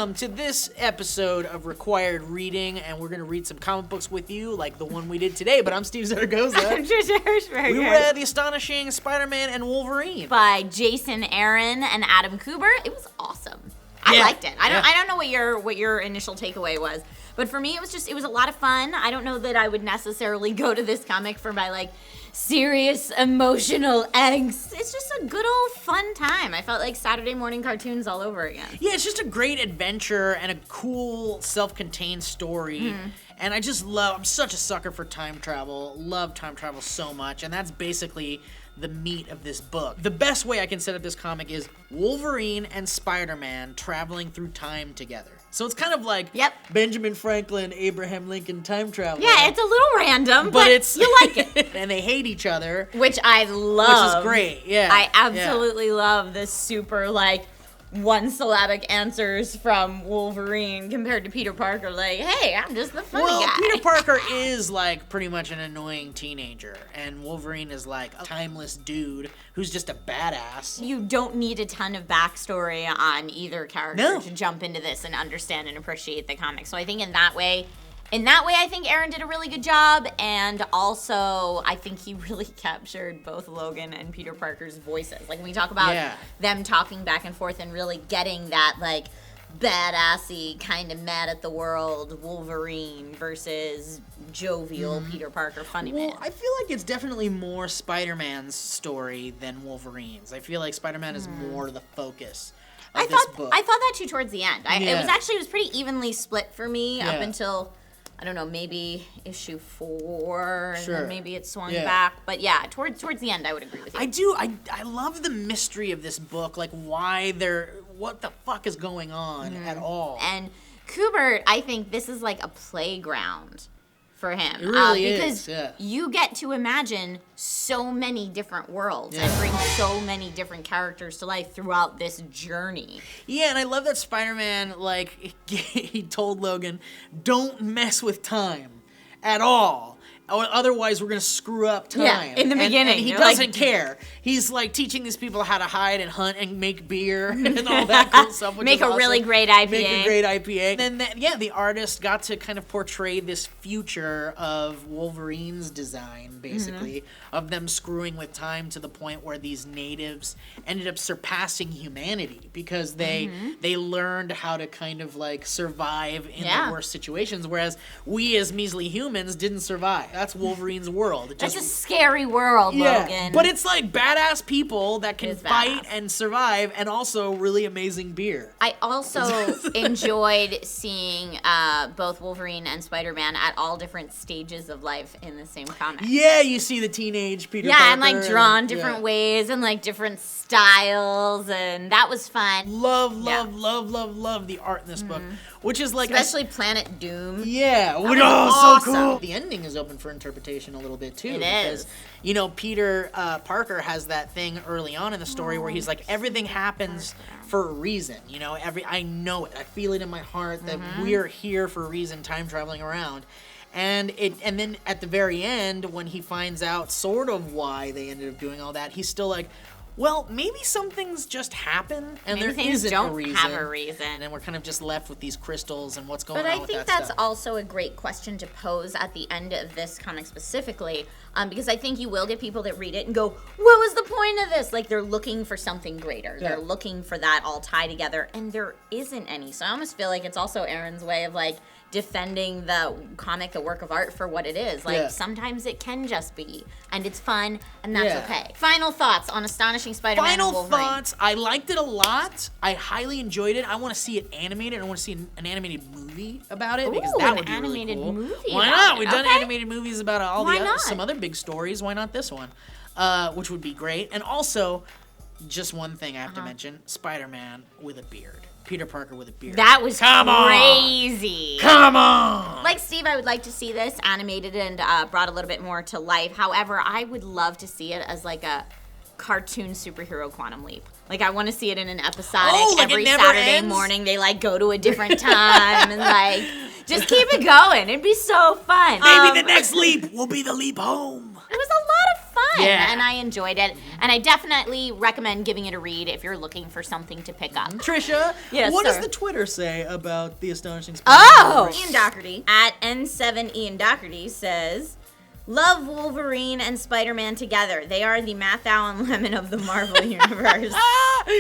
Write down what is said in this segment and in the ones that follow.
welcome to this episode of Required Reading, and we're going to read some comic books with you, like the one we did today, but I'm Steve Zaragoza. I'm Trisha Hirschberger. We read The Astonishing Spider-Man and Wolverine. By Jason Aaron and Adam Kuber. It was awesome. I liked it. I don't know what your initial takeaway was, but for me it was a lot of fun. I don't know that I would necessarily go to this comic for my serious emotional angst. It's just a good old fun time. I felt like Saturday morning cartoons all over again. Yeah, it's just a great adventure and a cool self-contained story. And I'm such a sucker for time travel. Love time travel so much, and that's basically the meat of this book. The best way I can set up this comic is Wolverine and Spider-Man traveling through time together. So it's kind of like Benjamin Franklin, Abraham Lincoln time travel. Yeah, it's a little random, but you like it. And they hate each other. Which I love. Which is great, yeah. I absolutely love this super, one-syllabic answers from Wolverine compared to Peter Parker. Hey, I'm just the funny guy. Peter Parker is, pretty much an annoying teenager. And Wolverine is, a timeless dude who's just a badass. You don't need a ton of backstory on either character to jump into this and understand and appreciate the comic. So I think in that way, I think Aaron did a really good job, and also I think he really captured both Logan and Peter Parker's voices. When we talk about them talking back and forth and really getting that, badassy, kind of mad at the world Wolverine versus jovial Peter Parker funny man. I feel like it's definitely more Spider-Man's story than Wolverine's. I feel like Spider-Man is more the focus of this book. I thought that too towards the end. It was pretty evenly split for me up until, I don't know, maybe issue 4, and then maybe it swung back. But towards the end, I would agree with you. I love the mystery of this book, what the fuck is going on at all. And Kubert, I think this is a playground for him. It really because you get to imagine so many different worlds and bring so many different characters to life throughout this journey. Yeah, and I love that Spider-Man, he told Logan, don't mess with time at all. Otherwise, we're going to screw up time. Yeah, in the beginning. And he doesn't care. He's, teaching these people how to hide and hunt and make beer and all that cool stuff. Make a really great IPA. Make a great IPA. And then, the artist got to kind of portray this future of Wolverine's design, basically, of them screwing with time to the point where these natives ended up surpassing humanity because they learned how to kind of, survive in the worst situations, whereas we as measly humans didn't survive. That's Wolverine's world. That's a scary world, Logan. But it's badass people that can fight and survive, and also really amazing beer. I also enjoyed seeing both Wolverine and Spider-Man at all different stages of life in the same comic. Yeah, you see the teenage Peter Parker. Yeah, and drawn different ways and different styles, and that was fun. Love the art in this book, which is especially Planet Doom. Yeah, awesome. So cool. The ending is open for interpretation a little bit too. It is. Peter Parker has that thing early on in the story where he's everything happens for a reason. I know it. I feel it in my heart that we're here for a reason, time traveling around. And then at the very end, when he finds out sort of why they ended up doing all that, he's still well, maybe some things just happen, and maybe there isn't don't a reason. Have a reason. And then we're kind of just left with these crystals and what's going on with that stuff. But I think that's also a great question to pose at the end of this comic specifically, because I think you will get people that read it and go, what was the point of this? They're looking for something greater. Yeah. They're looking for that all tied together, and there isn't any. So I almost feel like it's also Aaron's way of, defending the comic, the work of art for what it is. Sometimes it can just be, and it's fun, and that's okay. Final thoughts on Astonishing Spider-Man and Wolverine. Final thoughts. I liked it a lot. I highly enjoyed it. I want to see it animated. I want to see an animated movie about it because that would be really cool. Movie Why not? We've done animated movies about some other big stories. Why not this one? Which would be great. And also, just one thing I have to mention: Spider-Man with a beard. Peter Parker with a beard. That was crazy. Come on! Like Steve, I would like to see this animated and brought a little bit more to life. However, I would love to see it as a cartoon superhero Quantum Leap. I want to see it in an episodic every Saturday morning. They go to a different time and just keep it going. It'd be so fun. Maybe the next leap will be the leap home. It was a lot of fun. Yeah. and I enjoyed it. And I definitely recommend giving it a read if you're looking for something to pick up. Trisha, Yes, what sir. does the Twitter say about the Astonishing Spider-Man? Oh! Ian Doherty at N7 Ian Doherty says, love Wolverine and Spider-Man together. They are the Mathau and Lemon of the Marvel Universe.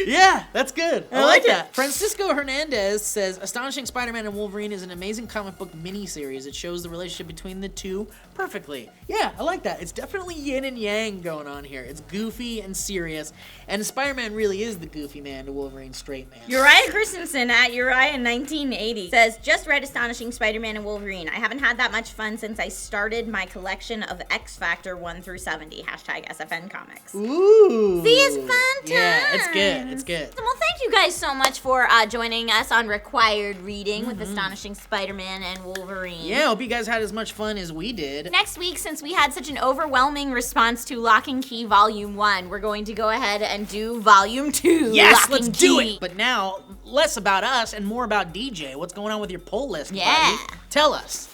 Yeah, that's good. I like like it. that. Francisco Hernandez says, Astonishing Spider-Man and Wolverine is an amazing comic book miniseries. It shows the relationship between the two perfectly. Yeah, I like that. It's definitely yin and yang going on here. It's goofy and serious, and Spider-Man really is the goofy man to Wolverine's straight man. Uriah Christensen at Uriah1980 says, just read Astonishing Spider-Man and Wolverine. I haven't had that much fun since I started my collection of X Factor 1 through 70. Hashtag SFN Comics. Ooh. See, it's fun times. Yeah, it's good. It's good. Well, thank you guys so much for joining us on Required Reading with Astonishing Spider-Man and Wolverine. Yeah, hope you guys had as much fun as we did. Next week, since we had such an overwhelming response to Lock and Key Volume 1, we're going to go ahead and do Volume 2. Yes, Lock let's and do Key. it. But now, less about us and more about DJ. What's going on with your poll list, Yeah. buddy? Tell us.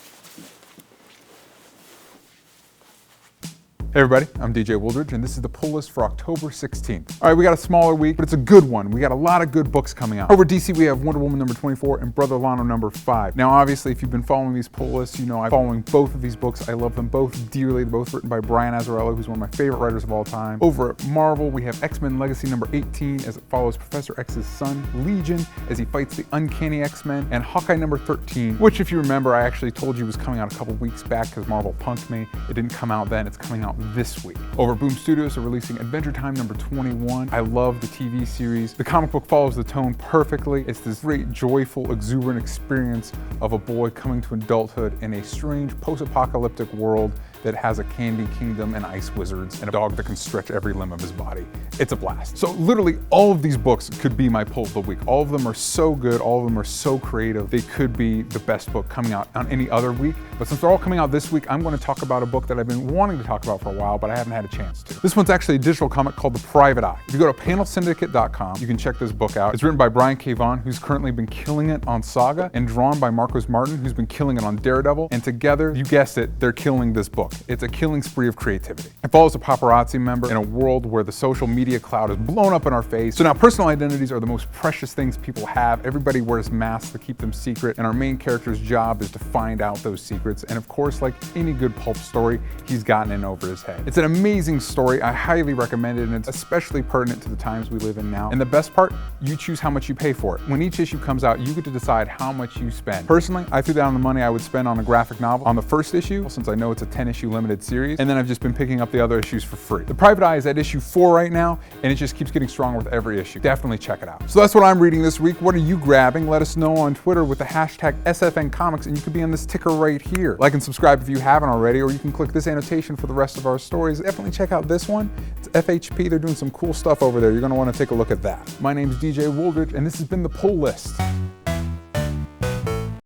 Hey everybody, I'm DJ Wooldridge, and this is the pull list for October 16th. All right, we got a smaller week, but it's a good one. We got a lot of good books coming out. Over DC, we have Wonder Woman number 24 and Brother Lano number 5. Now, obviously, if you've been following these pull lists, you know I'm following both of these books. I love them both dearly. They're both written by Brian Azzarello, who's one of my favorite writers of all time. Over at Marvel, we have X-Men Legacy number 18 as it follows Professor X's son, Legion, as he fights the Uncanny X-Men, and Hawkeye number 13, which if you remember, I actually told you was coming out a couple weeks back because Marvel punked me. It didn't come out then, it's coming out this week. Over at Boom Studios, they're releasing Adventure Time number 21. I love the TV series. The comic book follows the tone perfectly. It's this great, joyful, exuberant experience of a boy coming to adulthood in a strange post-apocalyptic world that has a candy kingdom and ice wizards and a dog that can stretch every limb of his body. It's a blast. So literally all of these books could be my pull of the week. All of them are so good, all of them are so creative. They could be the best book coming out on any other week. But since they're all coming out this week, I'm going to talk about a book that I've been wanting to talk about for a while, but I haven't had a chance to. This one's actually a digital comic called The Private Eye. If you go to panelsyndicate.com, you can check this book out. It's written by Brian K. Vaughan, who's currently been killing it on Saga, and drawn by Marcos Martin, who's been killing it on Daredevil. And together, you guessed it, they're killing this book. It's a killing spree of creativity. It follows a paparazzi member in a world where the social media cloud is blown up in our face. So now personal identities are the most precious things people have. Everybody wears masks to keep them secret, and our main character's job is to find out those secrets. And of course, like any good pulp story, he's gotten in over his head. It's an amazing story. I highly recommend it, and it's especially pertinent to the times we live in now. And the best part, you choose how much you pay for it. When each issue comes out, you get to decide how much you spend. Personally, I threw down the money I would spend on a graphic novel on the first issue, since I know it's a 10-issue limited series, and then I've just been picking up the other issues for free. The Private Eye is at issue 4 right now, and it just keeps getting stronger with every issue. Definitely check it out. So that's what I'm reading this week. What are you grabbing? Let us know on Twitter with the hashtag SFN Comics, and you could be on this ticker right here. Like and subscribe if you haven't already, or you can click this annotation for the rest of our stories. Definitely check out this one. It's FHP. They're doing some cool stuff over there. You're going to want to take a look at that. My name is DJ Wooldridge, and this has been The Pull List.